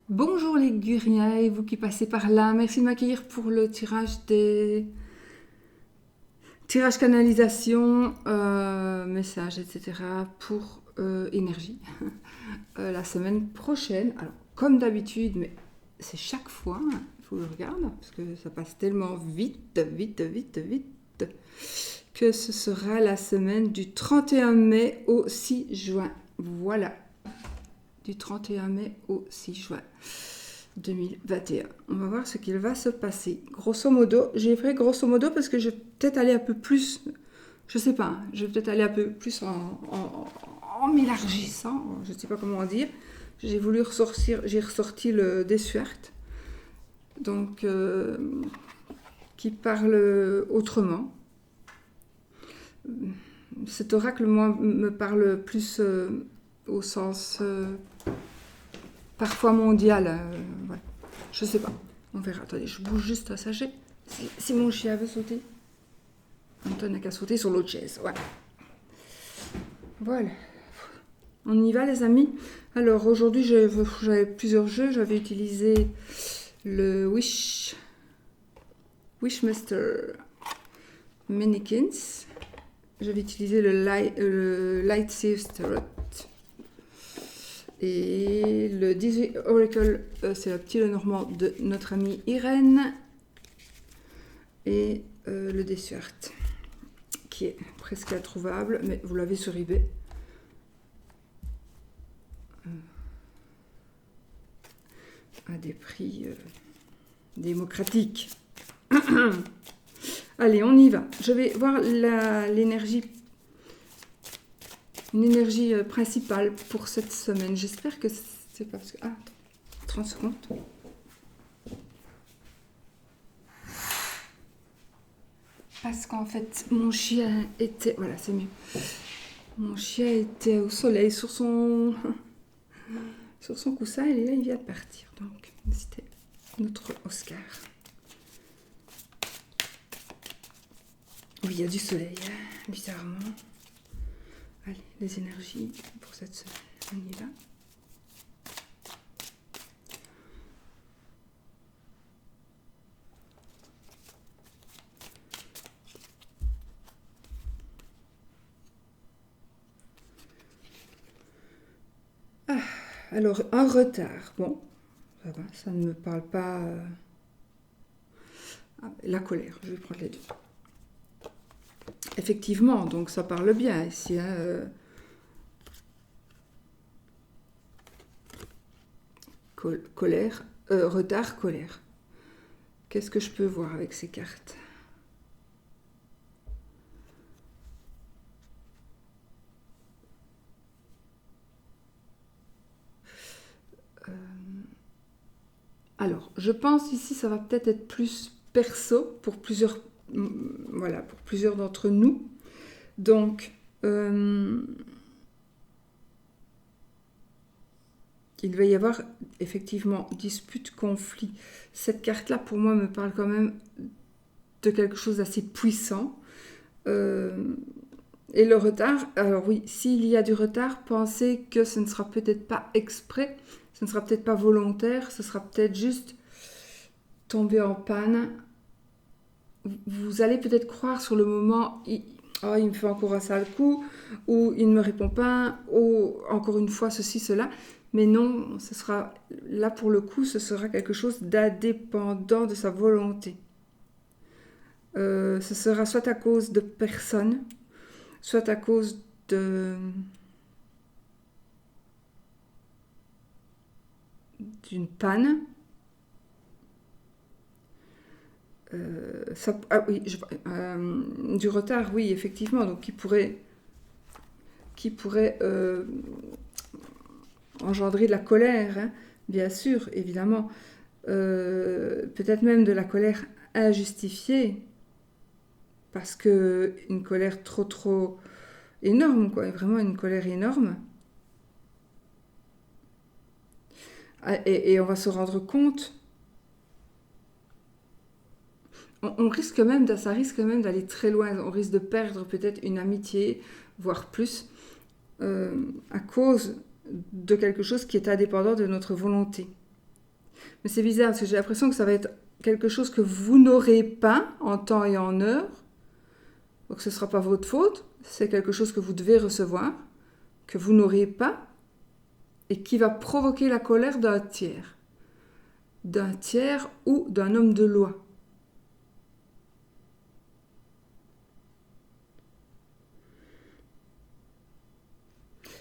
Bonjour les Guriens et vous qui passez par là, merci de m'accueillir pour le tirage des tirages canalisation, messages, etc. pour énergie la semaine prochaine. Alors, comme d'habitude, mais c'est chaque fois, il faut que je regarde parce que ça passe tellement vite, que ce sera la semaine du 31 mai au 6 juin. Voilà, du 31 mai au 6 juin. 2021. On va voir ce qu'il va se passer. Grosso modo, j'ai fait grosso modo parce que je vais peut-être aller un peu plus, je sais pas, je vais peut-être aller un peu plus en m'élargissant, je ne sais pas comment dire. J'ai voulu ressortir, j'ai ressorti le Desuert, donc qui parle autrement. Cet oracle, moi, me parle plus au sens parfois mondial. Ouais. Je sais pas. On verra. Attendez, je bouge juste un sachet. Si mon chien veut sauter. Anton n'a qu'à sauter sur l'autre chaise. Ouais. Voilà. On y va, les amis. Alors, aujourd'hui, j'avais plusieurs jeux. J'avais utilisé le Wishmaster Mannequins. J'avais utilisé le Light Seers Tarot. Et le Disney Oracle, c'est le petit Lenormand de notre amie Irène. Et le Desuert, qui est presque introuvable, mais vous l'avez sur eBay. À des prix démocratiques. Allez, on y va. Je vais voir l'énergie, une énergie principale pour cette semaine. J'espère que c'est pas parce que... Ah, 30 secondes. Parce qu'en fait, mon chien était... Voilà, c'est mieux. Mon chien était au soleil sur son coussin et là, il vient de partir. Donc, c'était notre Oscar. Oui, il y a du soleil, bizarrement. Allez, les énergies pour cette semaine, on y va. Alors, un retard. Bon, ça va, ça ne me parle pas... la colère, je vais prendre les deux. Effectivement, donc ça parle bien ici. Colère, retard, colère. Qu'est-ce que je peux voir avec ces cartes ? Alors, je pense ici, ça va peut-être être plus perso pour plusieurs, voilà, pour plusieurs d'entre nous. Donc, il va y avoir effectivement dispute, conflit. Cette carte-là, pour moi, me parle quand même de quelque chose d'assez puissant. Et le retard, alors oui, s'il y a du retard, pensez que ce ne sera peut-être pas exprès, ce ne sera peut-être pas volontaire, ce sera peut-être juste tomber en panne. Vous allez peut-être croire sur le moment, il me fait encore un sale coup, ou il ne me répond pas, ou encore une fois ceci, cela. Mais non, ce sera, là pour le coup, ce sera quelque chose d'indépendant de sa volonté. Ce sera soit à cause de personne, soit à cause d'une panne. Du retard, oui, effectivement, donc qui pourrait engendrer de la colère, hein, bien sûr, évidemment, peut-être même de la colère injustifiée, parce que une colère trop énorme, quoi, vraiment une colère énorme. Et on va se rendre compte, ça risque même d'aller très loin, on risque de perdre peut-être une amitié, voire plus, à cause de quelque chose qui est indépendant de notre volonté. Mais c'est bizarre parce que j'ai l'impression que ça va être quelque chose que vous n'aurez pas en temps et en heure. Donc ce ne sera pas votre faute. C'est quelque chose que vous devez recevoir, que vous n'aurez pas et qui va provoquer la colère d'un tiers. D'un tiers ou d'un homme de loi.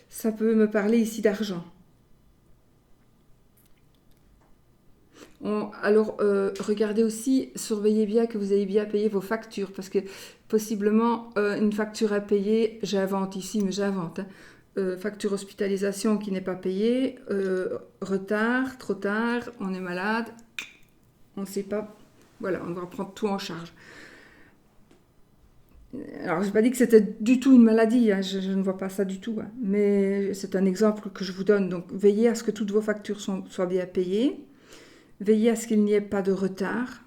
Ça peut me parler ici d'argent. Alors, regardez aussi, surveillez bien que vous ayez bien payé vos factures, parce que possiblement, une facture à payer, j'invente ici, mais j'invente, hein, facture hospitalisation qui n'est pas payée, retard, trop tard, on est malade, on ne sait pas, voilà, on va prendre tout en charge. Alors, je n'ai pas dit que c'était du tout une maladie, hein, je ne vois pas ça du tout, hein, mais c'est un exemple que je vous donne. Donc, veillez à ce que toutes vos factures soient bien payées. Veillez à ce qu'il n'y ait pas de retard.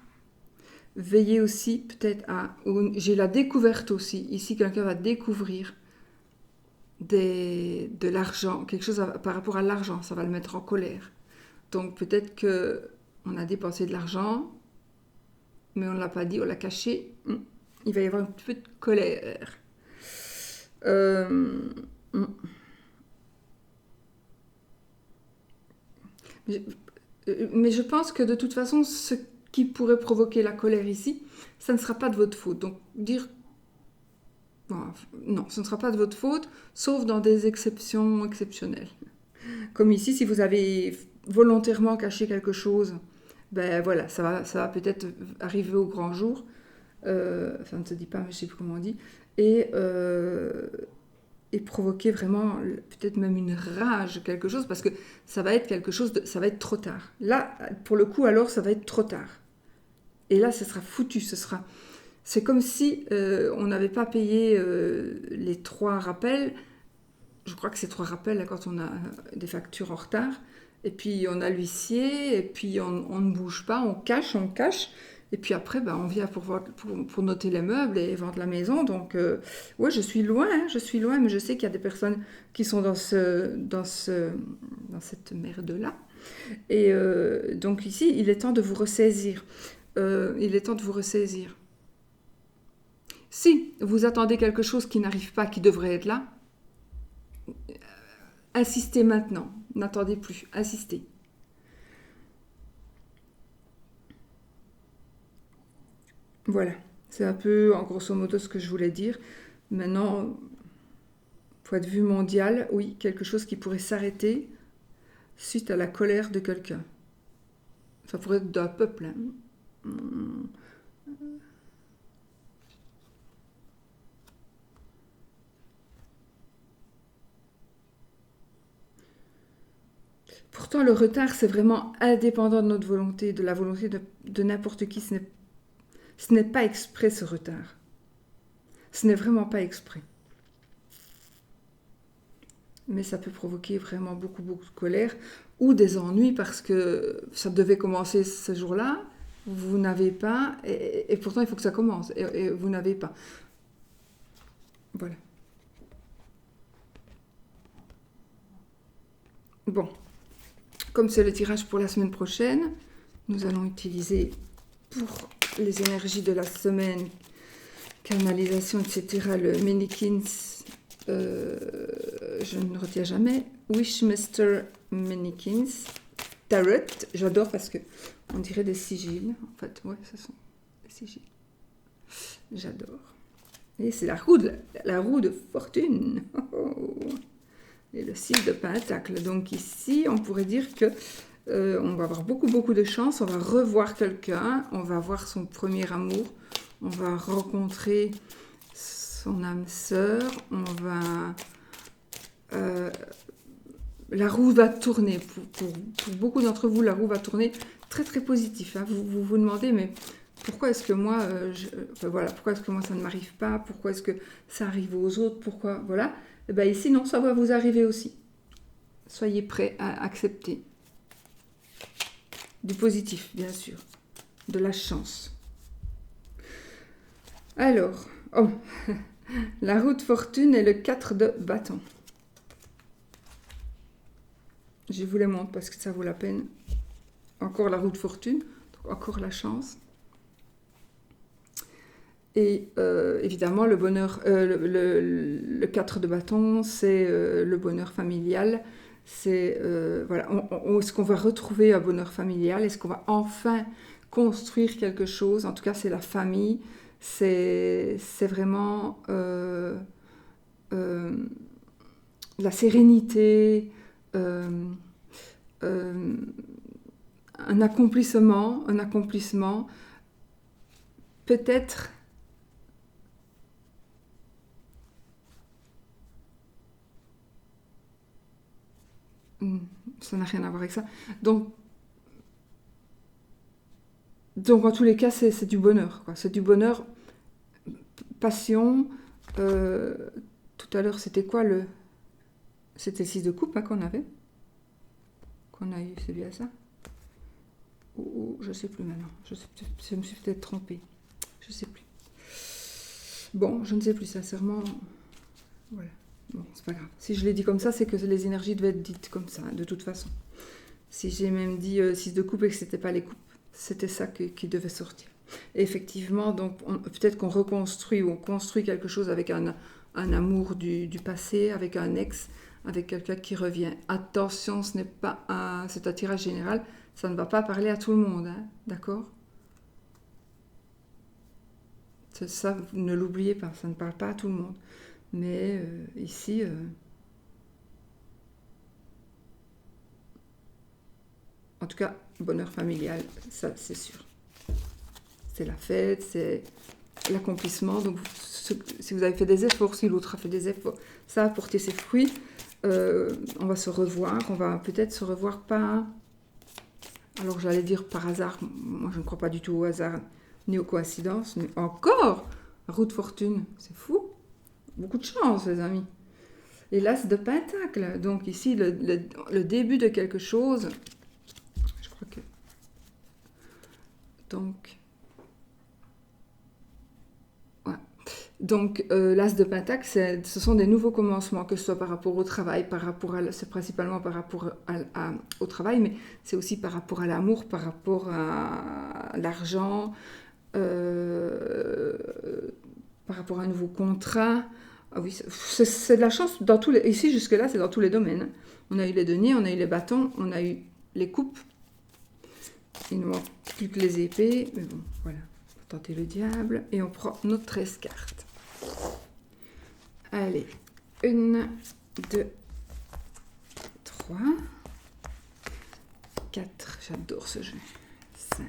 Veillez aussi peut-être à... J'ai la découverte aussi. Ici, quelqu'un va découvrir de l'argent, quelque chose par rapport à l'argent. Ça va le mettre en colère. Donc peut-être qu'on a dépensé de l'argent, mais on ne l'a pas dit, on l'a caché. Il va y avoir un petit peu de colère. Mais je pense que de toute façon, ce qui pourrait provoquer la colère ici, ça ne sera pas de votre faute. Donc dire non, ce ne sera pas de votre faute, sauf dans des exceptions exceptionnelles. Comme ici, si vous avez volontairement caché quelque chose, ben voilà, ça va peut-être arriver au grand jour. Ça ne se dit pas, mais je ne sais plus comment on dit. Et provoquer vraiment peut-être même une rage, quelque chose, parce que ça va être quelque chose ça va être trop tard. Là, pour le coup, alors, ça va être trop tard. Et là, ce sera foutu, c'est comme si on n'avait pas payé les 3 rappels. Je crois que c'est 3 rappels là, quand on a des factures en retard. Et puis on a l'huissier, et puis on ne bouge pas, on cache. Et puis après, on vient pour noter les meubles et vendre la maison. Donc, ouais, je suis loin, mais je sais qu'il y a des personnes qui sont dans cette merde-là. Et donc ici, il est temps de vous ressaisir. Si vous attendez quelque chose qui n'arrive pas, qui devrait être là, insistez maintenant. N'attendez plus, insistez. Voilà, c'est un peu en grosso modo ce que je voulais dire. Maintenant, point de vue mondial, oui, quelque chose qui pourrait s'arrêter suite à la colère de quelqu'un. Ça pourrait être d'un peuple. Hein. Pourtant, le retard, c'est vraiment indépendant de notre volonté, de la volonté de n'importe qui. Ce n'est pas exprès, ce retard. Ce n'est vraiment pas exprès. Mais ça peut provoquer vraiment beaucoup, beaucoup de colère ou des ennuis parce que ça devait commencer ce jour-là, vous n'avez pas, et pourtant il faut que ça commence, et vous n'avez pas. Voilà. Bon, comme c'est le tirage pour la semaine prochaine, nous allons utiliser pour les énergies de la semaine, canalisation, etc., le Menikins, je ne retiens jamais, Wishmaster Menikins, Tarot, j'adore parce que on dirait des sigils, en fait, ouais, ce sont des sigils. J'adore. Et c'est la roue de fortune. Et le 6 de pentacle. Donc ici, on pourrait dire que on va avoir beaucoup, beaucoup de chance. On va revoir quelqu'un. On va voir son premier amour. On va rencontrer son âme sœur. On va... la roue va tourner. Pour beaucoup d'entre vous, la roue va tourner très, très positif. Hein. Vous vous demandez, mais pourquoi est-ce que moi, pourquoi est-ce que moi ça ne m'arrive pas? Pourquoi est-ce que ça arrive aux autres? Pourquoi? Voilà. Et bien ici, non, ça va vous arriver aussi. Soyez prêts à accepter. Du positif, bien sûr. De la chance. Alors, la roue de fortune est le 4 de bâton. Je vous les montre parce que ça vaut la peine. encore la roue de fortune, donc encore la chance. Et évidemment, le bonheur, le 4 de bâton, c'est le bonheur familial. C'est, voilà, est-ce qu'on va retrouver un bonheur familial? Est-ce qu'on va enfin construire quelque chose? En tout cas, c'est la famille. C'est vraiment la sérénité, un accomplissement, peut-être. Ça n'a rien à voir avec ça. Donc en tous les cas, c'est du bonheur, quoi. C'est du bonheur, passion. Tout à l'heure, c'était quoi le... C'était le 6 de coupe, hein, qu'on avait. Qu'on a eu, c'est bien ça. Ou je sais plus maintenant. Je me suis peut-être trompée. Je sais plus. Bon, je ne sais plus sincèrement. Voilà. Bon, c'est pas grave. Si je l'ai dit comme ça, c'est que les énergies devaient être dites comme ça, de toute façon. Si j'ai même dit 6 de coupe et que c'était pas les coupes, c'était ça qui devait sortir. Et effectivement, donc peut-être qu'on reconstruit ou on construit quelque chose avec un amour du passé, avec un ex, avec quelqu'un qui revient. Attention, ce n'est pas c'est un tirage général, ça ne va pas parler à tout le monde, hein, d'accord? Ça, ne l'oubliez pas, ça ne parle pas à tout le monde. Mais ici, en tout cas, bonheur familial, ça c'est sûr. C'est la fête, c'est l'accomplissement. Donc, si vous avez fait des efforts, si l'autre a fait des efforts, ça a porté ses fruits. On va se revoir, on va peut-être se revoir pas... Alors, j'allais dire par hasard, moi je ne crois pas du tout au hasard ni aux coïncidences, mais encore, roue de fortune, c'est fou. Beaucoup de chance, les amis. Et l'as de pentacle, donc ici, le début de quelque chose. Je crois que... Donc, l'as de pentacle, ce sont des nouveaux commencements, que ce soit par rapport au travail, c'est principalement par rapport au travail, mais c'est aussi par rapport à l'amour, par rapport à l'argent, par rapport à un nouveau contrat. Ah oui, c'est de la chance dans tous les... Ici, jusque-là, c'est dans tous les domaines. On a eu les deniers, on a eu les bâtons, on a eu les coupes. Il ne manque plus que les épées, mais bon, voilà. On va tenter le diable et on prend notre 13 cartes. Allez, 1, 2, 3, 4, j'adore ce jeu, 5,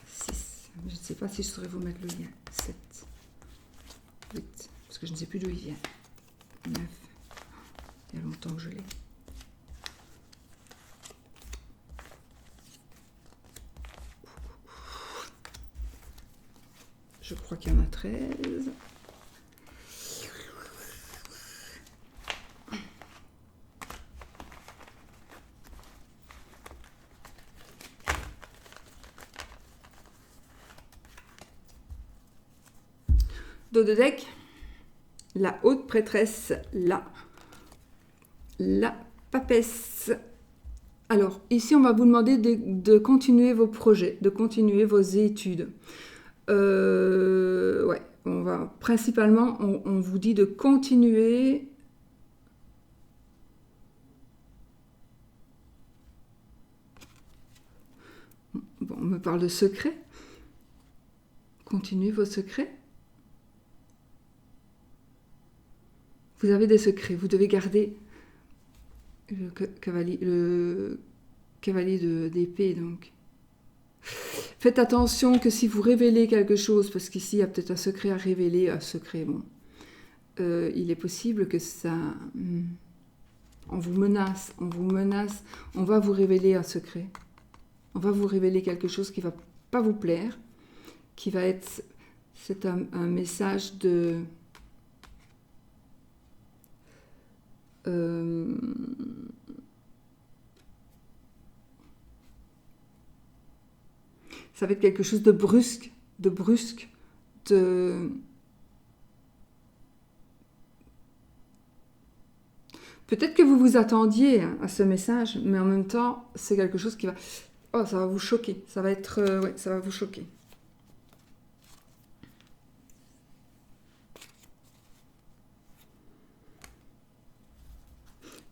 6, je ne sais pas si je saurais vous mettre le lien, 7, 8, parce que je ne sais plus d'où il vient, 9, il y a longtemps que je l'ai. Je crois qu'il y en a 13. Dos de deck, la haute prêtresse, la papesse. Alors, ici, on va vous demander de continuer vos projets, de continuer vos études. Ouais, on va principalement, on vous dit de continuer. Bon, on me parle de secrets. Continuez vos secrets. Vous avez des secrets, vous devez garder le cavalier d'épée, donc. Faites attention que si vous révélez quelque chose, parce qu'ici il y a peut-être un secret à révéler, bon, il est possible que ça... on vous menace, on va vous révéler un secret. On va vous révéler quelque chose qui ne va pas vous plaire, qui va être... C'est un message de... ça va être quelque chose de brusque, Peut-être que vous vous attendiez à ce message, mais en même temps, c'est quelque chose qui va... Oh, ça va vous choquer. Ça va être... ouais, ça va vous choquer.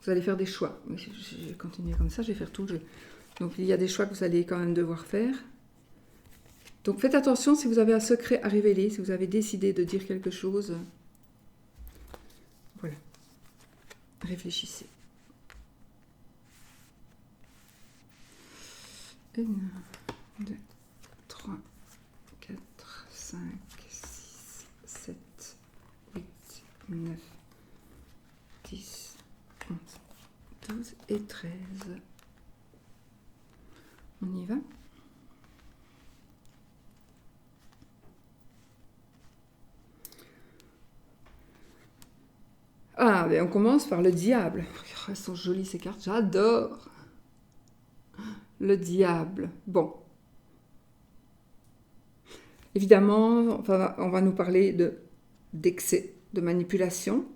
Vous allez faire des choix. Je vais continuer comme ça, je vais faire tout le jeu. Donc, il y a des choix que vous allez quand même devoir faire. Donc, faites attention si vous avez un secret à révéler, si vous avez décidé de dire quelque chose. Voilà. Réfléchissez. 1, 2, 3, 4, 5, 6, 7, 8, 9, 10, 11, 12 et 13. On y va? Ah, ben on commence par le diable. Elles sont jolies ces cartes, j'adore. Le diable. Bon. Évidemment, on va nous parler d'excès, de manipulation.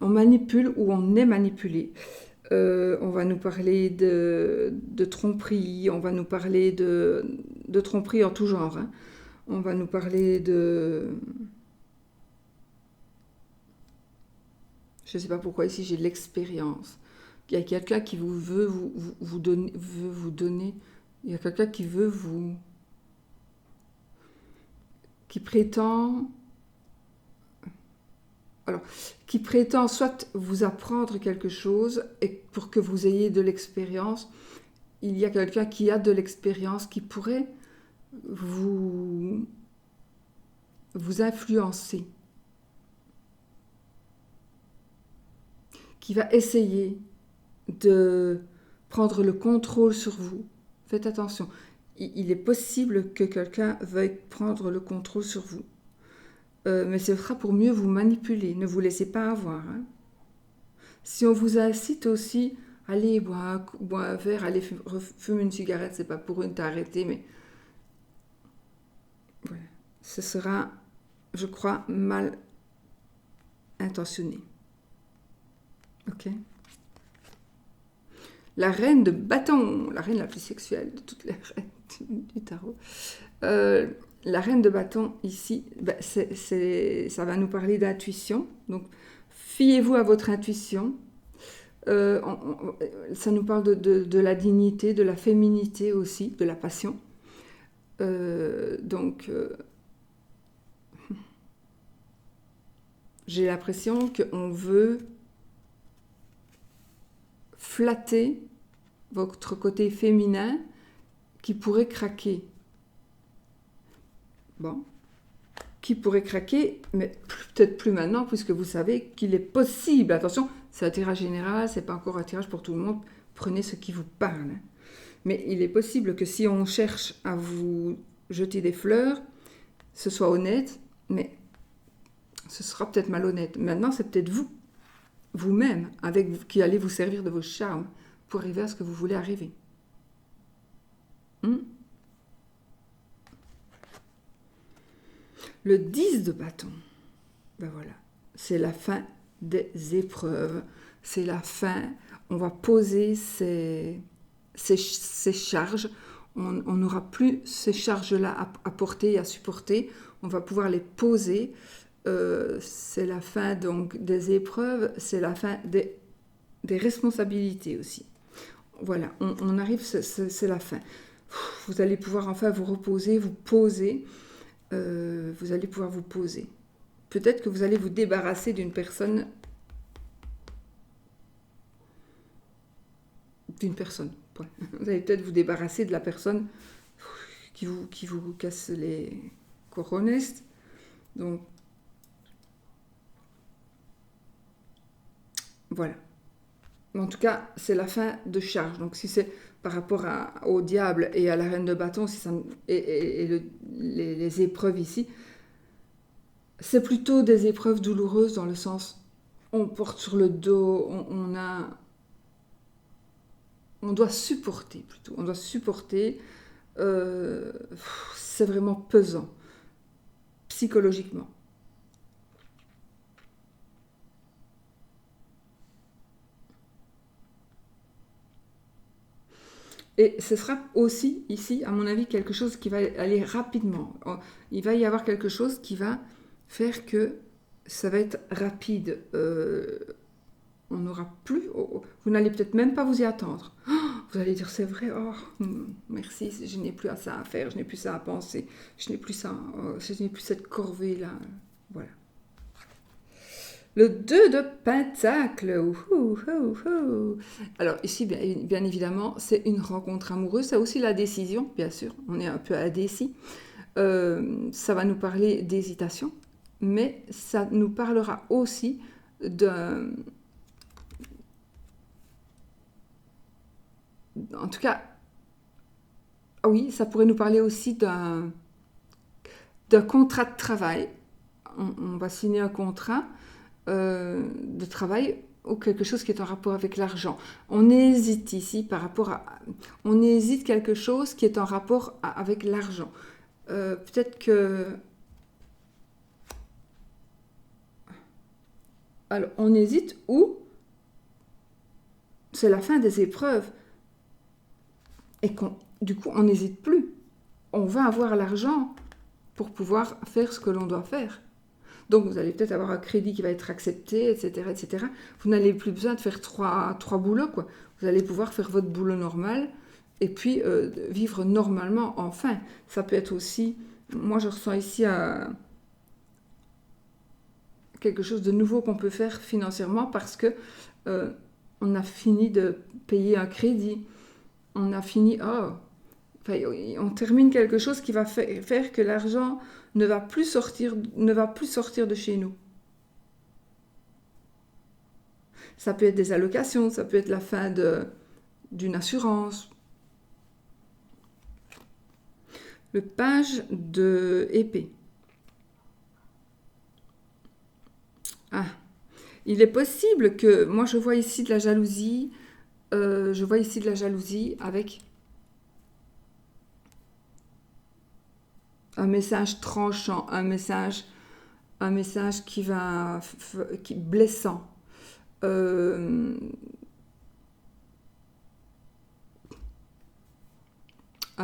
On manipule ou on est manipulé. On va nous parler de tromperie, on va nous parler de tromperie en tout genre. Hein. On va nous parler de... Je ne sais pas pourquoi ici j'ai de l'expérience. Il y a quelqu'un qui veut vous donner... Il y a quelqu'un qui veut vous... qui prétend... Alors, qui prétend soit vous apprendre quelque chose et pour que vous ayez de l'expérience, il y a quelqu'un qui a de l'expérience qui pourrait vous influencer, qui va essayer de prendre le contrôle sur vous. Faites attention, il est possible que quelqu'un veuille prendre le contrôle sur vous. Mais ce sera pour mieux vous manipuler. Ne vous laissez pas avoir. Hein. Si on vous incite aussi, allez boire un verre, allez fumer une cigarette, c'est pas pour une t'arrêter, mais voilà. Ce sera, je crois, mal intentionné. Ok. La reine de bâton, la reine la plus sexuelle de toutes les reines du tarot. La reine de bâton, ici, ça va nous parler d'intuition. Donc, fiez-vous à votre intuition. Ça nous parle de la dignité, de la féminité aussi, de la passion. J'ai l'impression qu'on veut flatter votre côté féminin qui pourrait craquer. Bon, qui pourrait craquer, mais peut-être plus maintenant, puisque vous savez qu'il est possible. Attention, c'est un tirage général, c'est pas encore un tirage pour tout le monde. Prenez ce qui vous parle. Mais il est possible que si on cherche à vous jeter des fleurs, ce soit honnête, mais ce sera peut-être malhonnête. Maintenant, c'est peut-être vous-même, qui allez vous servir de vos charmes pour arriver à ce que vous voulez arriver. Le 10 de bâton, ben voilà, c'est la fin des épreuves, c'est la fin, on va poser ces charges, on n'aura plus ces charges-là à porter et à supporter, on va pouvoir les poser, c'est la fin donc des épreuves, c'est la fin des responsabilités aussi. Voilà, on arrive, c'est la fin. Vous allez pouvoir enfin vous reposer, vous poser. Vous allez pouvoir vous poser. Peut-être que vous allez vous débarrasser d'une personne. Ouais. Vous allez peut-être vous débarrasser de la personne qui vous casse les cojones. Donc, voilà. En tout cas, c'est la fin de charge. Donc, si c'est par rapport au diable et à la reine de bâton, si ça, les épreuves ici, c'est plutôt des épreuves douloureuses dans le sens, on porte sur le dos, on doit supporter plutôt. On doit supporter. C'est vraiment pesant, psychologiquement. Et ce sera aussi ici, à mon avis, quelque chose qui va aller rapidement. Il va y avoir quelque chose qui va faire que ça va être rapide. On n'aura plus, vous n'allez peut-être même pas vous y attendre. Oh, vous allez dire c'est vrai, oh, merci, je n'ai plus ça à faire, je n'ai plus ça à penser, je n'ai plus ça, je n'ai plus cette corvée là. Voilà. Le 2 de Pentacle. Alors ici, bien évidemment, c'est une rencontre amoureuse. C'est aussi la décision, bien sûr. On est un peu indécis. Ça va nous parler d'hésitation, mais ça nous parlera aussi d'un... En tout cas, oui, ça pourrait nous parler aussi d'un contrat de travail. On va signer un contrat de travail ou quelque chose qui est en rapport avec l'argent. On hésite ici par rapport à... On hésite quelque chose qui est en rapport avec l'argent. Peut-être que... Alors, on hésite ou c'est la fin des épreuves. Et du coup, on n'hésite plus. On va avoir l'argent pour pouvoir faire ce que l'on doit faire. Donc, vous allez peut-être avoir un crédit qui va être accepté, etc., etc. Vous n'avez plus besoin de faire trois boulots, quoi. Vous allez pouvoir faire votre boulot normal et puis vivre normalement, enfin. Ça peut être aussi... Moi, je ressens ici quelque chose de nouveau qu'on peut faire financièrement parce que on a fini de payer un crédit. On a fini... on termine quelque chose qui va faire que l'argent ne va plus sortir de chez nous. Ça peut être des allocations, ça peut être la fin d'une assurance. Le page de épée. Ah, il est possible que... Moi, je vois ici de la jalousie. Avec un message tranchant, un message qui blessant. Un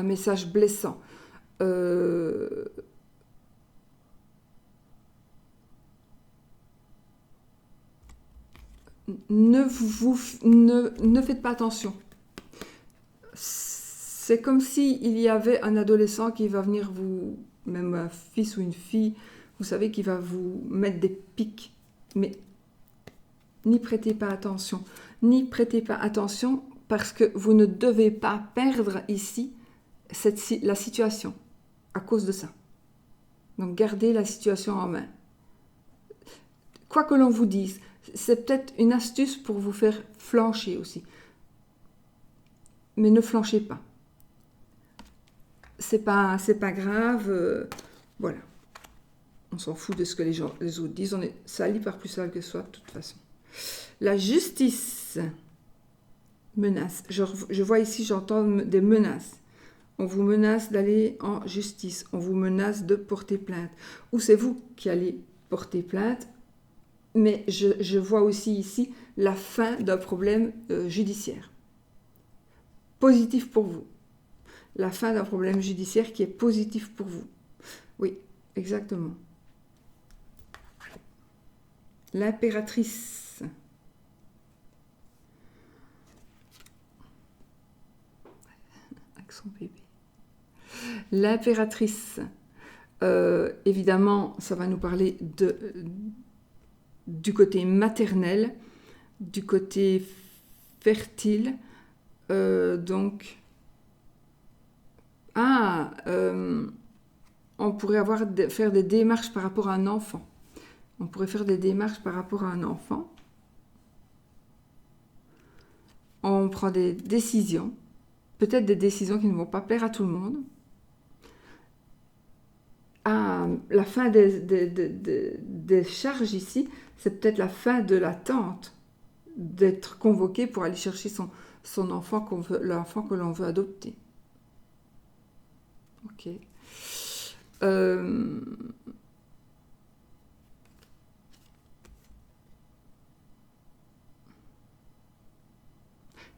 message blessant. Ne faites pas attention. C'est comme s'il y avait un adolescent qui va venir vous, même un fils ou une fille, vous savez, qui va vous mettre des pics. Mais n'y prêtez pas attention. N'y prêtez pas attention parce que vous ne devez pas perdre ici la situation à cause de ça. Donc gardez la situation en main. Quoi que l'on vous dise, c'est peut-être une astuce pour vous faire flancher aussi. Mais ne flanchez pas. C'est pas grave. Voilà. On s'en fout de ce que les autres disent. On est sali par plus sale que soi, de toute façon. La justice. Menace. Je vois ici, j'entends des menaces. On vous menace d'aller en justice. On vous menace de porter plainte. Ou c'est vous qui allez porter plainte. Mais je vois aussi ici la fin d'un problème judiciaire. Positif pour vous. La fin d'un problème judiciaire qui est positif pour vous. Oui, exactement. L'impératrice. Accent bébé. L'impératrice. Évidemment, ça va nous parler du côté maternel, du côté fertile. Donc, on pourrait faire des démarches par rapport à un enfant. On pourrait faire des démarches par rapport à un enfant. On prend des décisions, peut-être des décisions qui ne vont pas plaire à tout le monde. La fin des charges ici, c'est peut-être la fin de l'attente d'être convoqué pour aller chercher son enfant, l'enfant que l'on veut adopter. Ok.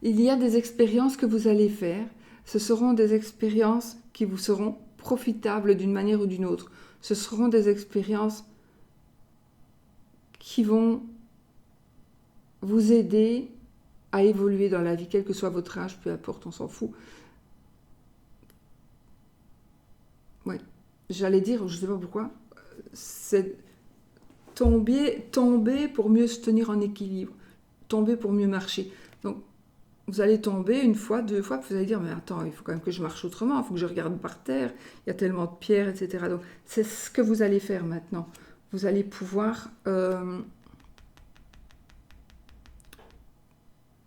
Il y a des expériences que vous allez faire ce seront des expériences qui vous seront profitables d'une manière ou d'une autre. Ce seront des expériences qui vont vous aider à évoluer dans la vie, quel que soit votre âge, peu importe, on s'en fout. Ouais, j'allais dire, je ne sais pas pourquoi, c'est tomber pour mieux se tenir en équilibre, tomber pour mieux marcher. Donc, vous allez tomber une fois, deux fois, puis vous allez dire, mais attends, il faut quand même que je marche autrement, il faut que je regarde par terre, il y a tellement de pierres, etc. Donc, c'est ce que vous allez faire maintenant. Vous allez pouvoir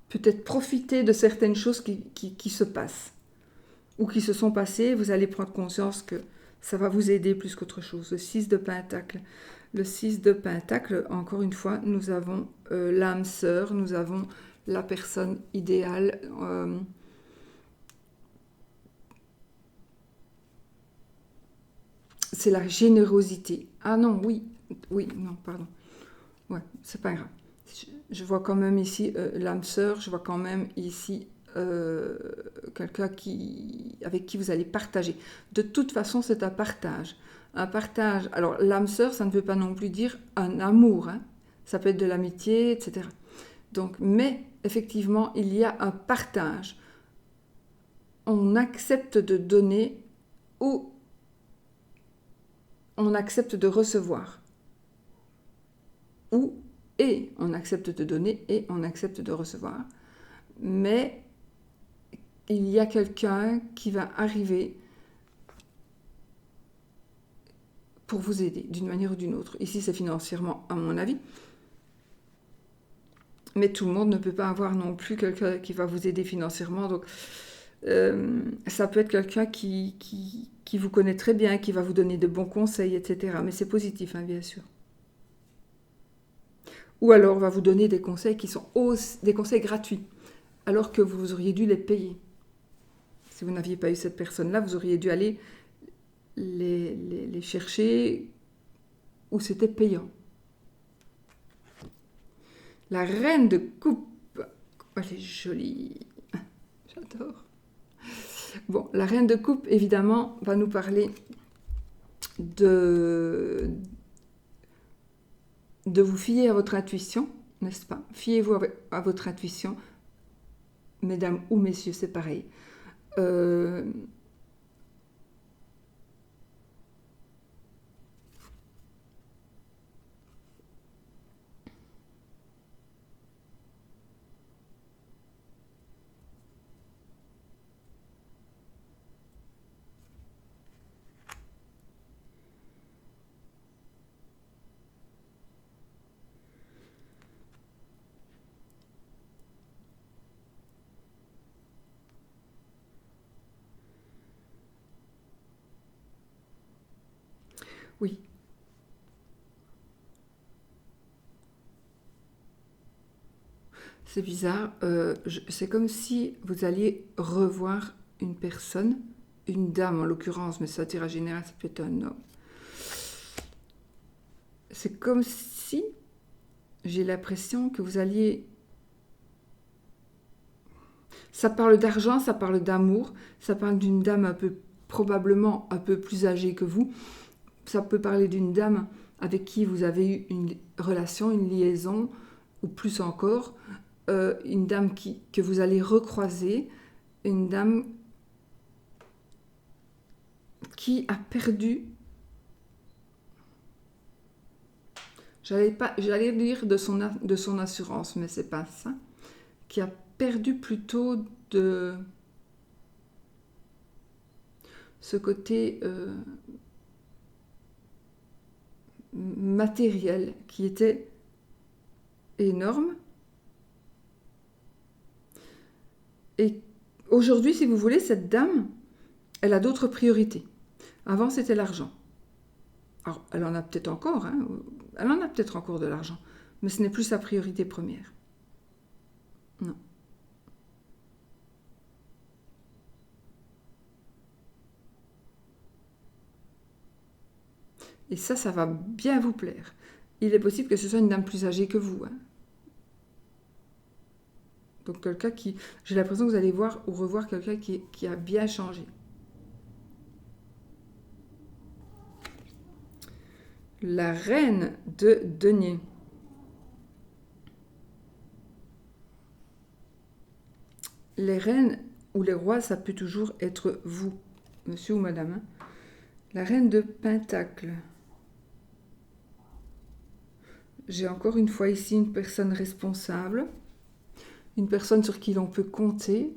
peut-être profiter de certaines choses qui se passent ou qui se sont passées. Vous allez prendre conscience que ça va vous aider plus qu'autre chose. Le 6 de Pentacle. Le 6 de Pentacle, encore une fois, nous avons l'âme sœur, nous avons la personne idéale. C'est la générosité. Ah non, oui, non, pardon. Ouais, c'est pas grave. Je vois quand même ici l'âme sœur, je vois quand même ici quelqu'un avec qui vous allez partager. De toute façon, c'est un partage. Un partage. Alors, l'âme sœur, ça ne veut pas non plus dire un amour. Hein. Ça peut être de l'amitié, etc. Donc, mais effectivement, il y a un partage. On accepte de donner ou on accepte de recevoir. Et on accepte de donner et on accepte de recevoir. Mais il y a quelqu'un qui va arriver pour vous aider d'une manière ou d'une autre. Ici, c'est financièrement, à mon avis. Mais tout le monde ne peut pas avoir non plus quelqu'un qui va vous aider financièrement. Donc, ça peut être quelqu'un qui vous connaît très bien, qui va vous donner de bons conseils, etc. Mais c'est positif, hein, bien sûr. Ou alors, va vous donner des conseils qui sont des conseils gratuits, alors que vous auriez dû les payer. Si vous n'aviez pas eu cette personne-là, vous auriez dû aller les chercher où c'était payant. La reine de coupe. Elle est jolie. J'adore. Bon, la reine de coupe, évidemment, va nous parler de vous fier à votre intuition, n'est-ce pas? Fiez-vous à votre intuition. Mesdames ou messieurs, c'est pareil. Oui. C'est bizarre. C'est comme si vous alliez revoir une personne, une dame en l'occurrence, mais ça tirage général, ça peut être un homme. C'est comme si j'ai l'impression que vous alliez... Ça parle d'argent, ça parle d'amour, ça parle d'une dame probablement un peu plus âgée que vous. Ça peut parler d'une dame avec qui vous avez eu une relation, une liaison, ou plus encore, une dame que vous allez recroiser, une dame qui a perdu... J'allais dire de son assurance, mais c'est pas ça. Qui a perdu plutôt de ce côté matériel qui était énorme. Et aujourd'hui, si vous voulez, cette dame, elle a d'autres priorités. Avant, c'était l'argent. Alors, elle en a peut-être encore, hein, elle en a peut-être encore de l'argent, mais ce n'est plus sa priorité première. Non. Et ça va bien vous plaire. Il est possible que ce soit une dame plus âgée que vous. Hein. Donc quelqu'un qui... J'ai l'impression que vous allez voir ou revoir quelqu'un qui a bien changé. La reine de denier. Les reines ou les rois, ça peut toujours être vous, monsieur ou madame. Hein. La reine de pentacle. J'ai encore une fois ici une personne responsable, une personne sur qui l'on peut compter,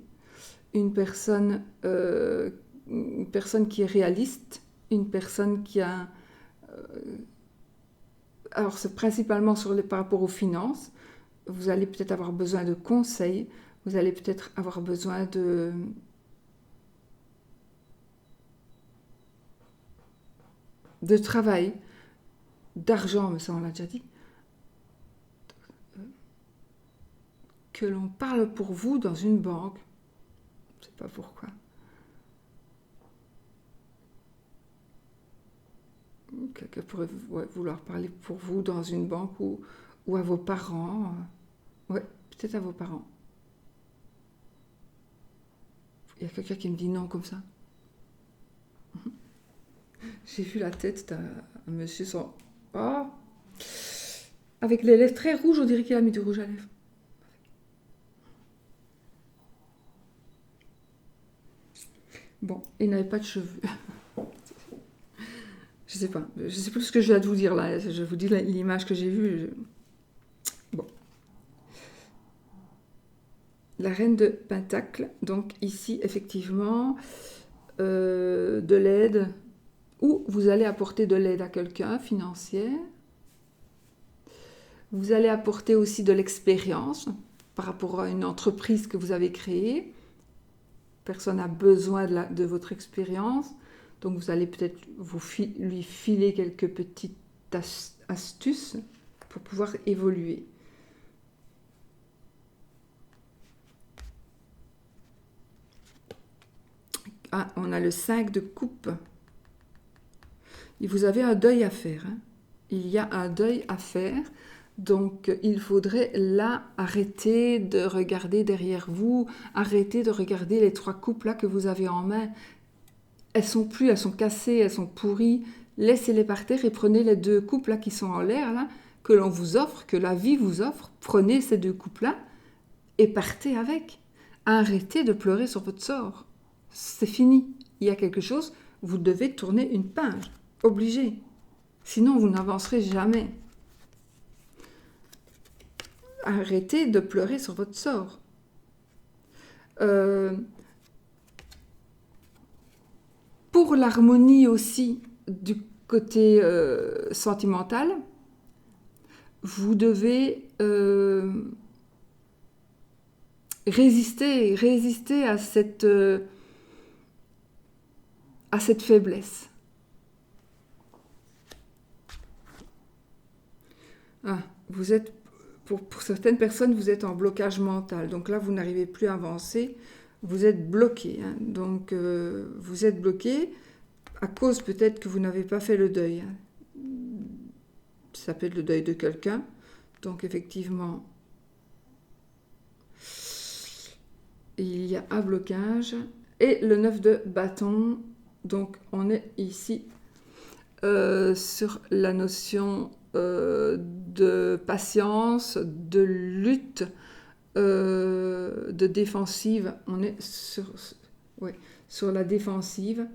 une personne qui est réaliste, une personne qui a... alors c'est principalement par rapport aux finances. Vous allez peut-être avoir besoin de conseils, vous allez peut-être avoir besoin de travail, d'argent, mais ça on l'a déjà dit. Que l'on parle pour vous dans une banque. Je ne sais pas pourquoi. Quelqu'un pourrait vouloir parler pour vous dans une banque ou à vos parents. Ouais, peut-être à vos parents. Il y a quelqu'un qui me dit non comme ça. J'ai vu la tête d'un monsieur sans... Oh, avec les lèvres très rouges, on dirait qu'il a mis du rouge à lèvres. Bon, il n'avait pas de cheveux. Je sais pas. Je sais plus ce que je viens de vous dire là. Je vous dis l'image que j'ai vue. Bon. La reine de pentacle. Donc ici, effectivement, de l'aide. Ou vous allez apporter de l'aide à quelqu'un, financière. Vous allez apporter aussi de l'expérience par rapport à une entreprise que vous avez créée. Personne n'a besoin de votre expérience. Donc vous allez peut-être lui filer quelques petites astuces pour pouvoir évoluer. Ah, on a le 5 de coupe. Et vous avez un deuil à faire. Hein. Il y a un deuil à faire. Donc, il faudrait là arrêter de regarder derrière vous, arrêter de regarder les 3 coupes là que vous avez en main. Elles sont cassées, elles sont pourries. Laissez-les par terre et prenez les 2 coupes là qui sont en l'air là, que l'on vous offre, que la vie vous offre. Prenez ces 2 coupes là et partez avec. Arrêtez de pleurer sur votre sort. C'est fini. Il y a quelque chose, vous devez tourner une page. Obligé. Sinon, vous n'avancerez jamais. Arrêtez de pleurer sur votre sort. Pour l'harmonie aussi du côté sentimental, vous devez résister à cette faiblesse. Ah, vous êtes... Pour certaines personnes, vous êtes en blocage mental. Donc là, vous n'arrivez plus à avancer. Vous êtes bloqué. Hein. Donc, vous êtes bloqué à cause peut-être que vous n'avez pas fait le deuil. Hein. Ça peut être le deuil de quelqu'un. Donc, effectivement, il y a un blocage. Et le 9 de bâton. Donc, on est ici sur la notion... de patience, de lutte, de défensive. On est sur la défensive.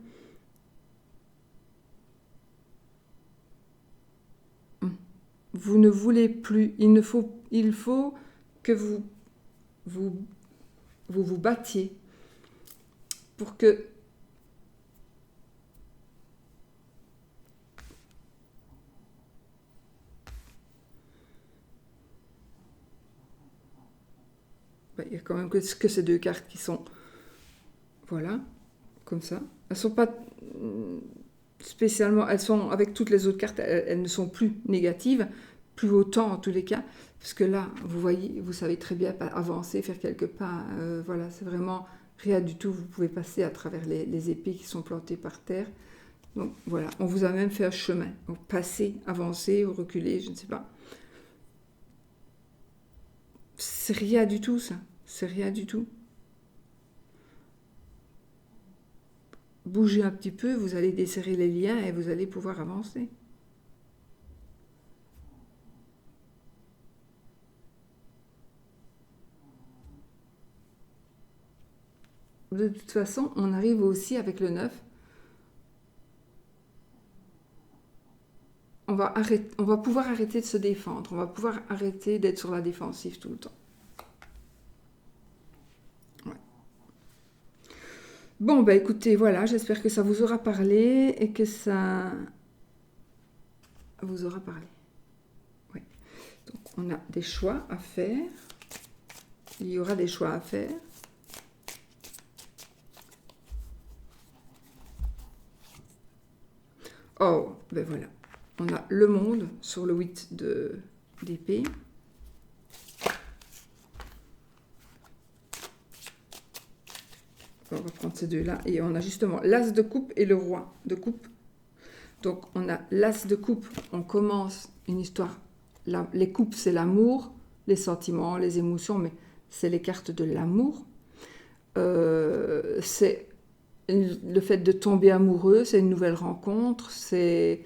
Vous ne voulez plus. Il faut que vous battiez pour que il y a quand même que ces 2 cartes qui sont, voilà, comme ça. Elles sont pas spécialement, elles sont, avec toutes les autres cartes, elles ne sont plus négatives, plus autant en tous les cas, parce que là, vous voyez, vous savez très bien avancer, faire quelques pas, voilà, c'est vraiment rien du tout, vous pouvez passer à travers les épées qui sont plantées par terre. Donc voilà, on vous a même fait un chemin, donc passer, avancer ou reculer, je ne sais pas. C'est rien du tout ça. C'est rien du tout. Bougez un petit peu, vous allez desserrer les liens et vous allez pouvoir avancer. De toute façon, on arrive aussi avec le 9. On va pouvoir arrêter de se défendre. On va pouvoir arrêter d'être sur la défensive tout le temps. Ouais. Bon, bah écoutez, voilà, j'espère que ça vous aura parlé et que ça vous aura parlé. Oui. Donc, on a des choix à faire. Il y aura des choix à faire. Oh, ben voilà. On a le monde sur le 8 d'épée. On va prendre ces deux-là. Et on a justement l'as de coupe et le roi de coupe. Donc, on a l'as de coupe. On commence une histoire. Les coupes, c'est l'amour, les sentiments, les émotions, mais c'est les cartes de l'amour. C'est le fait de tomber amoureux, c'est une nouvelle rencontre, c'est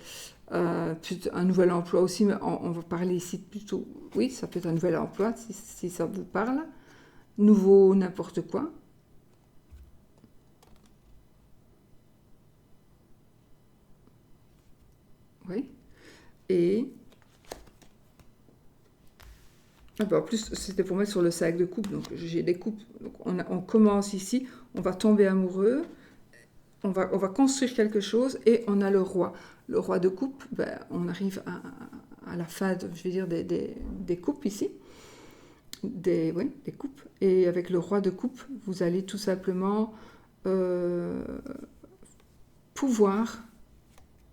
un nouvel emploi aussi, mais on va parler ici plutôt, oui, ça peut être un nouvel emploi si ça vous parle, nouveau n'importe quoi. Oui, et ah bah en plus c'était pour mettre sur le sac de coupe, donc j'ai des coupes, donc on commence ici, on va tomber amoureux, on va construire quelque chose et on a le roi. Le roi de coupe, ben, on arrive à la fin, je vais dire, des coupes ici. Oui, des coupes. Et avec le roi de coupe, vous allez tout simplement pouvoir,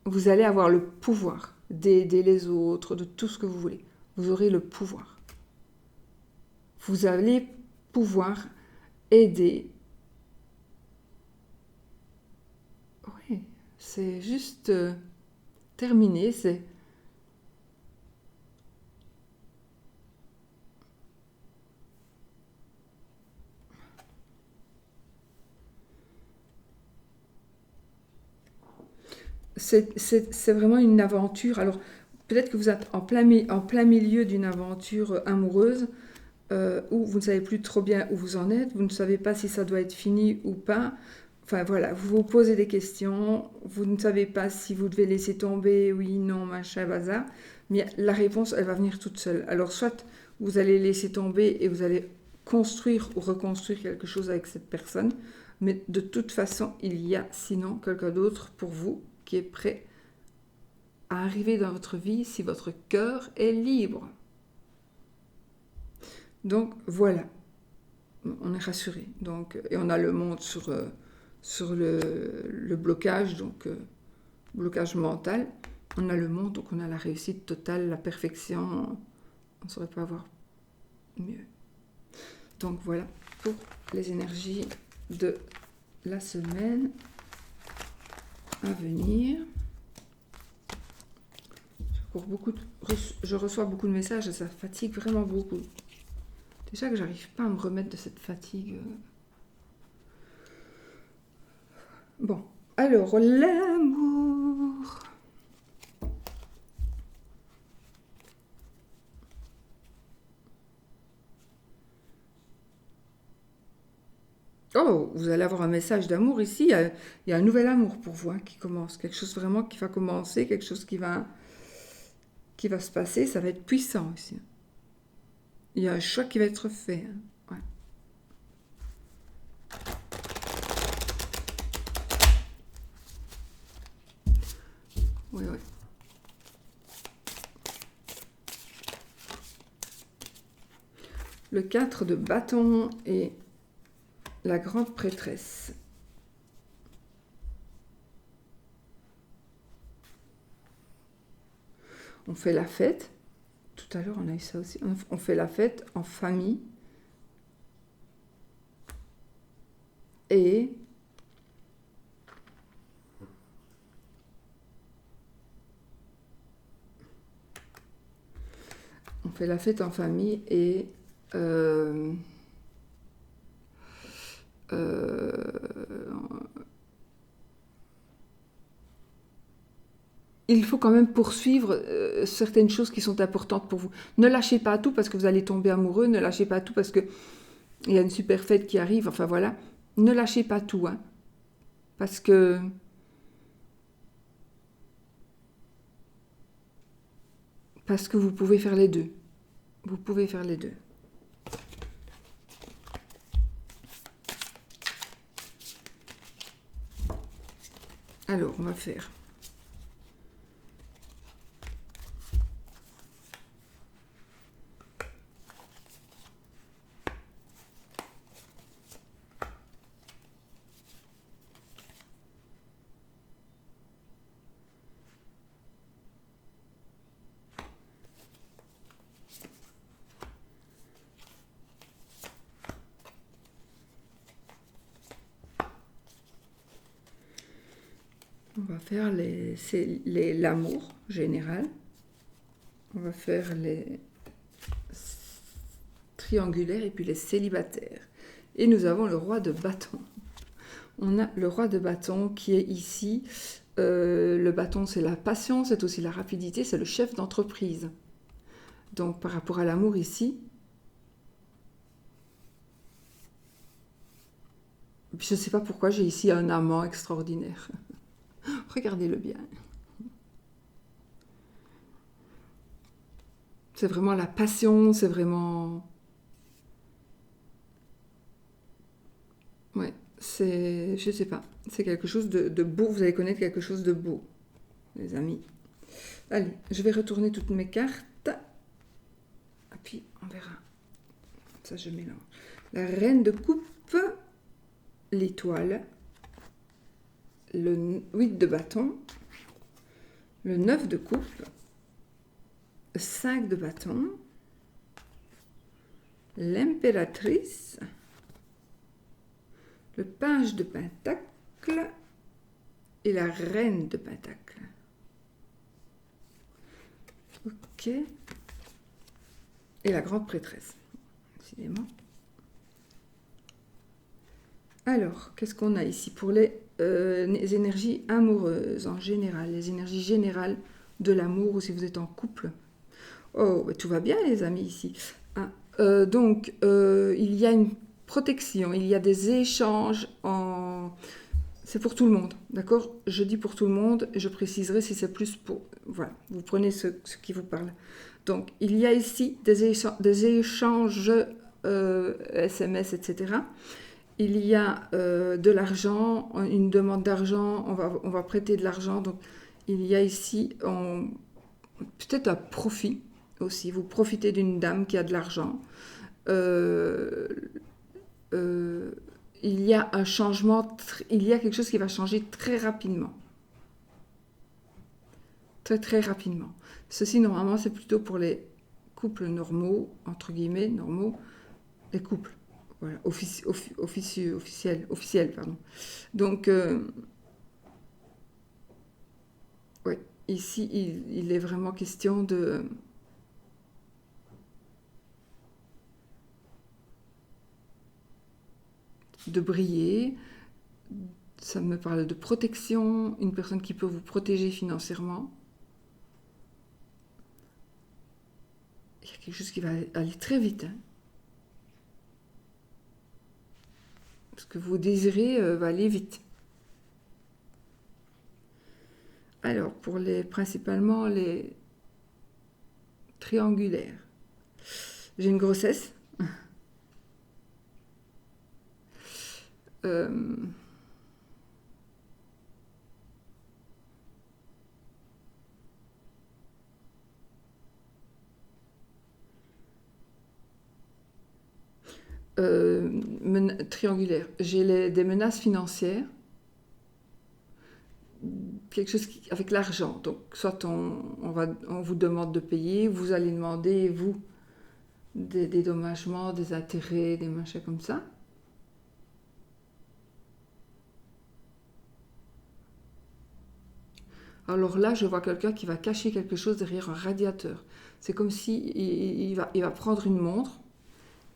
vous allez avoir le pouvoir d'aider les autres, de tout ce que vous voulez. Vous aurez le pouvoir. Vous allez pouvoir aider. Oui, c'est juste terminé, c'est vraiment une aventure. Alors, peut-être que vous êtes en plein milieu d'une aventure amoureuse où vous ne savez plus trop bien où vous en êtes, vous ne savez pas si ça doit être fini ou pas. Enfin voilà, vous vous posez des questions, vous ne savez pas si vous devez laisser tomber, oui, non, machin, bazar. Mais la réponse, elle va venir toute seule. Alors, soit vous allez laisser tomber et vous allez construire ou reconstruire quelque chose avec cette personne, mais de toute façon, il y a sinon quelqu'un d'autre pour vous qui est prêt à arriver dans votre vie si votre cœur est libre. Donc voilà, on est rassuré. Donc, et on a le monde sur le blocage, donc blocage mental. On a le monde, donc on a la réussite totale, la perfection. On ne saurait pas avoir mieux. Donc voilà pour les énergies de la semaine à venir. Je reçois beaucoup de messages et ça fatigue vraiment beaucoup. Déjà que j'arrive pas à me remettre de cette fatigue. Bon, alors l'amour. Oh, vous allez avoir un message d'amour ici. Il y a un nouvel amour pour vous qui commence. Quelque chose vraiment qui va commencer, quelque chose qui va se passer. Ça va être puissant ici. Il y a un choix qui va être fait. Ouais. Oui, oui. Le 4 de bâton et la grande prêtresse. On fait la fête. Tout à l'heure, on a eu ça aussi. On fait la fête en famille. Et on fait la fête en famille et Euh, il faut quand même poursuivre certaines choses qui sont importantes pour vous. Ne lâchez pas tout parce que vous allez tomber amoureux, ne lâchez pas tout parce qu'il y a une super fête qui arrive, enfin voilà. Ne lâchez pas tout, hein, parce que vous pouvez faire les deux. Vous pouvez faire les deux. Alors, on va faire... On va faire l'amour général. On va faire les triangulaires et puis les célibataires. Et nous avons le roi de bâton. On a le roi de bâton qui est ici. Le bâton, c'est la passion, c'est aussi la rapidité, c'est le chef d'entreprise. Donc, par rapport à l'amour ici, je ne sais pas pourquoi j'ai ici un amant extraordinaire. Regardez-le bien. C'est vraiment la passion, c'est vraiment... Ouais, c'est... Je sais pas. C'est quelque chose de beau. Vous allez connaître quelque chose de beau, les amis. Allez, je vais retourner toutes mes cartes. Et puis, on verra. Ça, je mélange. La reine de coupe, l'étoile, le 8 de bâton, le 9 de coupe, 5 de bâton, l'impératrice, le page de pentacle et la reine de pentacle. Ok. Et la grande prêtresse, décidément. Alors, qu'est-ce qu'on a ici pour les énergies amoureuses en général, les énergies générales de l'amour ou si vous êtes en couple. Oh, tout va bien les amis ici. Ah, donc, il y a une protection, il y a des échanges en... C'est pour tout le monde, d'accord? Je dis pour tout le monde, et je préciserai si c'est plus pour... Voilà, vous prenez ce qui vous parle. Donc, il y a ici des échanges SMS, etc. Il y a de l'argent, une demande d'argent, on va prêter de l'argent. Donc, il y a ici peut-être un profit aussi. Vous profitez d'une dame qui a de l'argent. Il y a un changement, il y a quelque chose qui va changer très rapidement. Très, très rapidement. Ceci, normalement, c'est plutôt pour les couples normaux, entre guillemets, normaux, les couples. Voilà, officiel, pardon. Donc, ouais, ici, il est vraiment question de briller. Ça me parle de protection, une personne qui peut vous protéger financièrement. Il y a quelque chose qui va aller très vite. Hein. Ce que vous désirez va aller vite. Alors, pour principalement les triangulaires, j'ai une grossesse. Triangulaire. J'ai des menaces financières, quelque chose avec l'argent. Donc, soit on vous demande de payer, vous allez demander, vous, des dédommagements, des intérêts, des machins comme ça. Alors là, je vois quelqu'un qui va cacher quelque chose derrière un radiateur. C'est comme si il va prendre une montre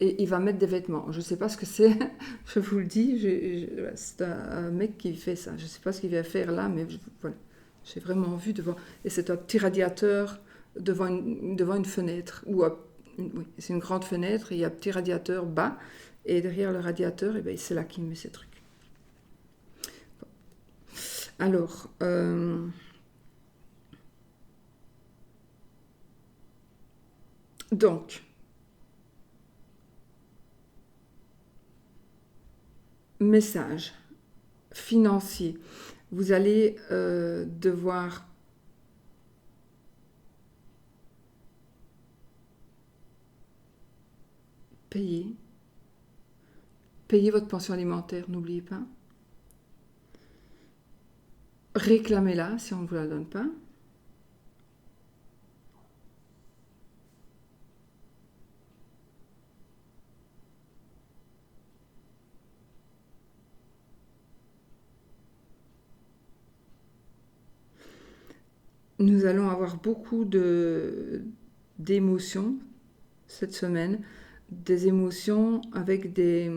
et il va mettre des vêtements. Je ne sais pas ce que c'est, je vous le dis, c'est un mec qui fait ça. Je ne sais pas ce qu'il vient faire là, mais voilà. J'ai vraiment vu devant... Et c'est un petit radiateur devant une fenêtre. Oui, c'est une grande fenêtre, et il y a un petit radiateur bas, et derrière le radiateur, ben, c'est là qu'il met ces trucs. Alors... donc... message financier. Vous allez devoir payer votre pension alimentaire, n'oubliez pas. Réclamez-la si on ne vous la donne pas. Nous allons avoir beaucoup d'émotions cette semaine, des émotions avec des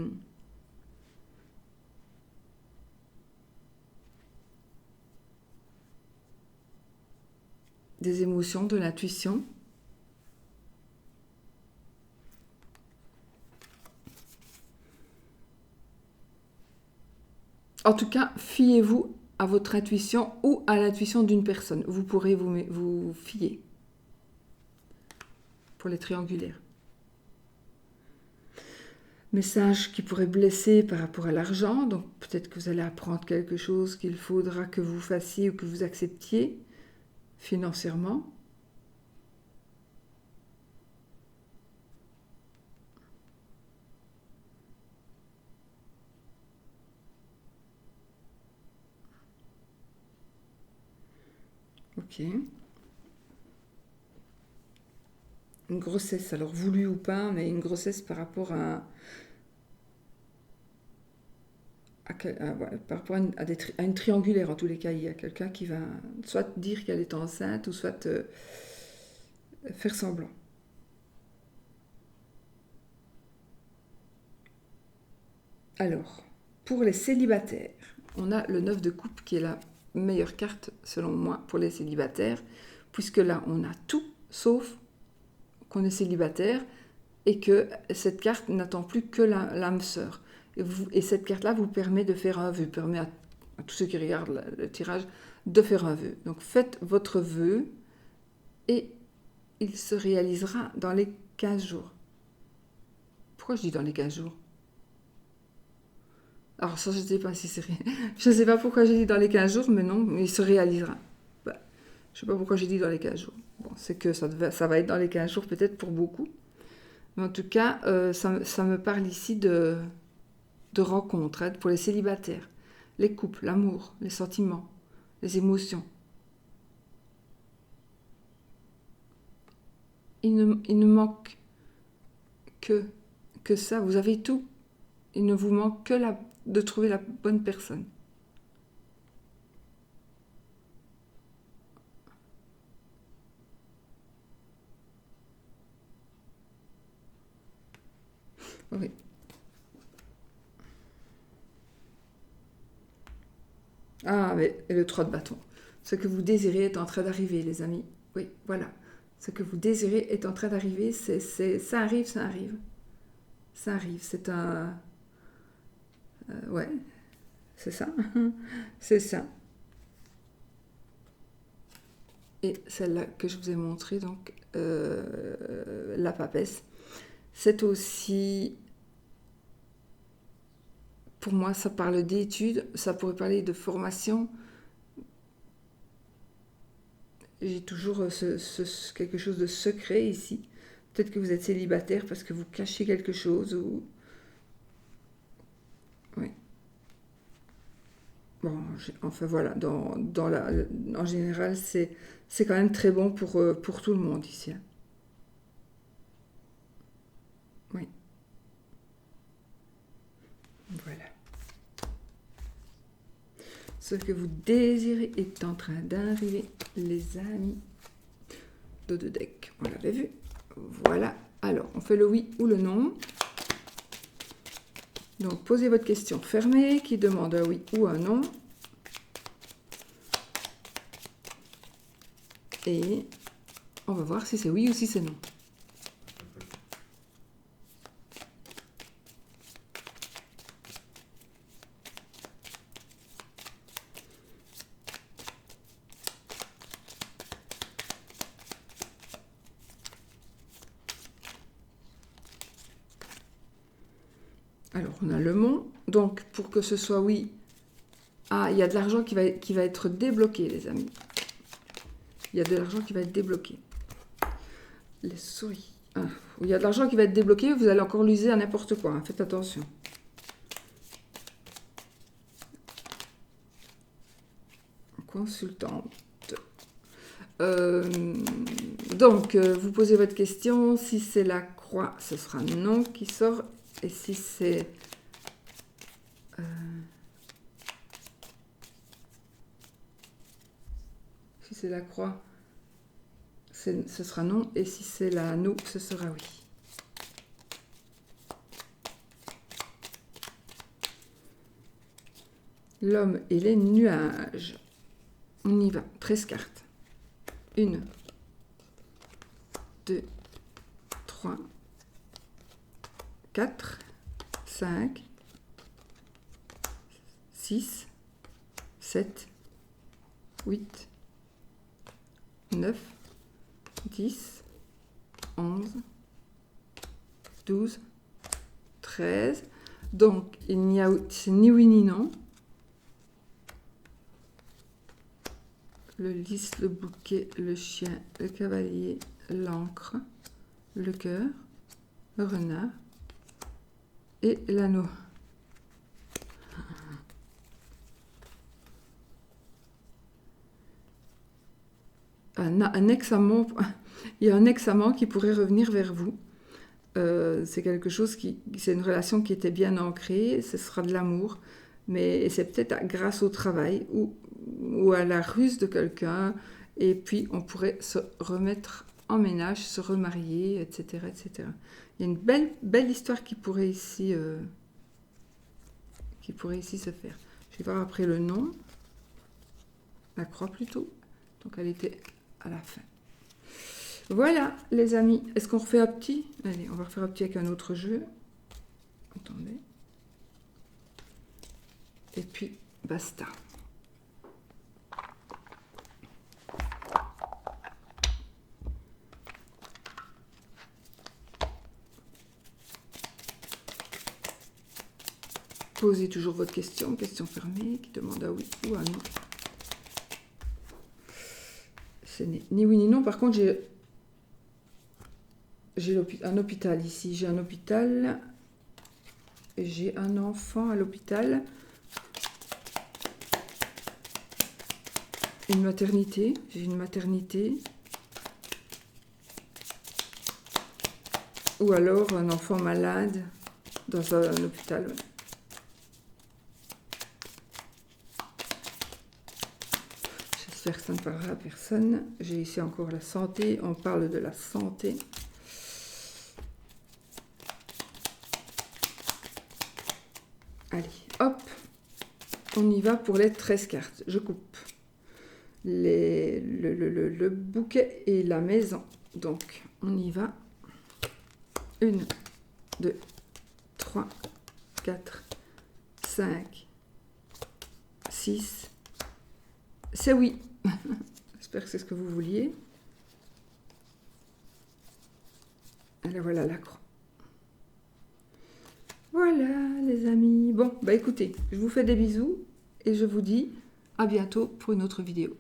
émotions, de l'intuition. En tout cas, fiez-vous à votre intuition ou à l'intuition d'une personne. Vous pourrez vous fier pour les triangulaires. Message qui pourrait blesser par rapport à l'argent. Donc peut-être que vous allez apprendre quelque chose qu'il faudra que vous fassiez ou que vous acceptiez financièrement. Ok. Une grossesse, alors voulue ou pas, mais une grossesse par rapport à une triangulaire. En tous les cas, il y a quelqu'un qui va soit dire qu'elle est enceinte ou soit faire semblant. Alors, pour les célibataires, on a le 9 de coupe qui est la meilleure carte selon moi pour les célibataires, puisque là on a tout sauf qu'on est célibataire et que cette carte n'attend plus que l'âme sœur. Et cette carte-là vous permet de faire un vœu, permet à tous ceux qui regardent le tirage de faire un vœu. Donc faites votre vœu et il se réalisera dans les 15 jours. Pourquoi je dis dans les 15 jours? Alors ça, je ne sais pas si c'est... Je ne sais pas pourquoi j'ai dit dans les 15 jours, mais non, il se réalisera. Je ne sais pas pourquoi j'ai dit dans les 15 jours. Bon, c'est que ça va être dans les 15 jours peut-être pour beaucoup. Mais en tout cas, ça me parle ici de rencontres, hein, pour les célibataires, les couples, l'amour, les sentiments, les émotions. Il ne manque que ça, vous avez tout. Il ne vous manque que de trouver la bonne personne. Oui. Ah, mais le 3 de bâton. Ce que vous désirez est en train d'arriver, les amis. Oui, voilà. Ce que vous désirez est en train d'arriver. Ça arrive, ça arrive. Ça arrive. C'est un... ouais, c'est ça. C'est ça. Et celle-là que je vous ai montrée, donc, la papesse, c'est aussi... Pour moi, ça parle d'études, ça pourrait parler de formation. J'ai toujours quelque chose de secret ici. Peut-être que vous êtes célibataire parce que vous cachez quelque chose ou... Oui. Bon, enfin voilà, en général, c'est quand même très bon pour tout le monde ici. Hein. Oui. Voilà. Ce que vous désirez est en train d'arriver, les amis. De deux decks, on l'avait vu. Voilà. Alors, on fait le oui ou le non. Donc, posez votre question fermée, qui demande un oui ou un non. Et on va voir si c'est oui ou si c'est non. Alors, on a le mont. Donc, pour que ce soit oui, ah, il y a de l'argent qui va être débloqué, les amis. Il y a de l'argent qui va être débloqué. Les souris. Ah, il y a de l'argent qui va être débloqué, vous allez encore l'user à n'importe quoi. Hein, faites attention. Consultante. Donc, vous posez votre question. Si c'est la croix, ce sera non qui sort. Et si c'est... si c'est la croix, ce sera non. Et si c'est l'anneau, ce sera oui. L'homme et les nuages. On y va. 13 cartes. 1, 2, 3, 4, 5, 6, 7, 8, 9, 10, 11, 12, 13. Donc, il n'y a ni oui ni non. Le lys, le bouquet, le chien, le cavalier, l'encre, le cœur, le renard et l'anneau. Un ex-amant, il y a un ex-amant qui pourrait revenir vers vous. C'est quelque chose c'est une relation qui était bien ancrée, ce sera de l'amour, mais c'est peut-être grâce au travail ou à la ruse de quelqu'un, et puis on pourrait se remettre en ménage, se remarier, etc., etc. Il y a une belle histoire qui pourrait ici se faire. Je vais voir après le nom, la croix plutôt, donc elle était à la fin. Voilà, les amis. Est-ce qu'on refait un petit? Allez, on va refaire un petit avec un autre jeu. Attendez. Et puis, basta. Posez toujours votre question fermée, qui demande un oui ou un non. C'est ni oui ni non. Par contre, j'ai un hôpital ici. J'ai un hôpital. J'ai un enfant à l'hôpital. Une maternité. J'ai une maternité. Ou alors un enfant malade dans un hôpital. J'espère que ça ne parlera à personne. J'ai ici encore la santé. On parle de la santé. Allez, hop. On y va pour les 13 cartes. Je coupe. Le bouquet et la maison. Donc, on y va. 1, 2, 3, 4, 5, 6. C'est oui. J'espère que c'est ce que vous vouliez. Et là, voilà la croix. Voilà, les amis. Bon, bah écoutez, je vous fais des bisous et je vous dis à bientôt pour une autre vidéo.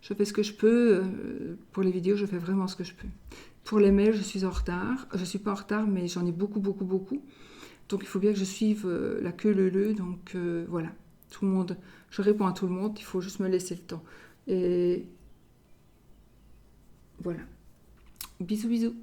Je fais ce que je peux. Pour les vidéos, je fais vraiment ce que je peux. Pour les mails, je suis en retard. Je ne suis pas en retard, mais j'en ai beaucoup. Donc, il faut bien que je suive la queue leu. Donc, voilà. Tout le monde, je réponds à tout le monde. Il faut juste me laisser le temps. Et voilà. Bisous.